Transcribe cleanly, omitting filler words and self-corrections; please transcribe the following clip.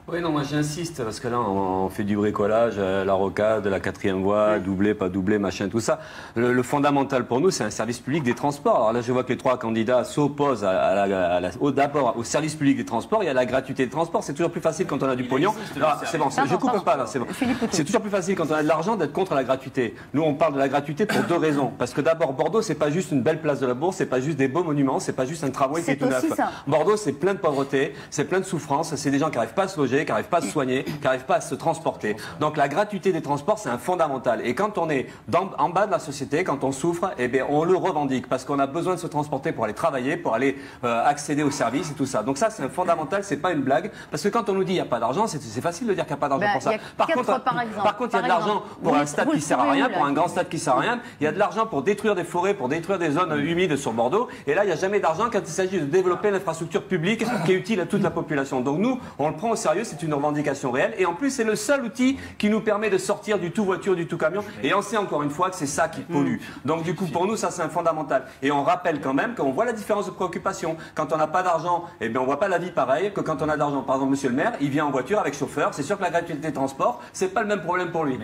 Oui, non, moi j'insiste, parce que là on fait du bricolage, la rocade, la quatrième voie, doublé, pas doublé, machin, tout ça. Le fondamental pour nous, c'est un service public des transports. Alors là, je vois que les trois candidats s'opposent d'abord au service public des transports. Il y a la gratuité des transports. C'est toujours plus facile quand on a du pognon. C'est bon, je coupe pas là, c'est bon. C'est toujours plus facile quand on a de l'argent d'être contre la gratuité. Nous, on parle de la gratuité pour deux raisons. Parce que d'abord, Bordeaux, c'est pas juste une belle place de la Bourse, c'est pas juste des beaux monuments, c'est pas juste un tramway qui est tout neuf. Bordeaux, c'est plein de pauvreté, c'est plein de souffrance, c'est des gens qui n'arrivent pas à se loger, qui n'arrivent pas à se soigner, qui n'arrivent pas à se transporter. Donc la gratuité des transports, c'est un fondamental. Et quand on est en bas de la société, quand on souffre, eh bien, on le revendique parce qu'on a besoin de se transporter pour aller travailler, pour aller accéder aux services et tout ça. Donc ça, c'est un fondamental, c'est pas une blague. Parce que quand on nous dit qu'il n'y a pas d'argent, c'est facile de dire qu'il n'y a pas d'argent pour ça. Par contre, il y a de l'argent pour un stade qui sert à rien, pour un grand stade qui sert à rien. Il y a de l'argent pour détruire des forêts, pour détruire des zones humides sur Bordeaux. Et là, il n'y a jamais d'argent quand il s'agit de développer l'infrastructure publique qui est utile à toute la population. Donc nous, on le prend au sérieux, c'est une revendication réelle. Et en plus, c'est le seul outil qui nous permet de sortir du tout voiture, du tout camion. Et on sait encore une fois que c'est ça qui pollue. Donc du coup, pour nous, ça c'est un fondamental. Et on rappelle quand même qu'on voit la différence de préoccupation. Quand on n'a pas d'argent, eh bien, on voit pas la vie pareil que quand on a d'argent. Par exemple, monsieur le maire, il vient en voiture avec chauffeur. C'est sûr que la gratuité des transports, c'est pas le même problème pour lui.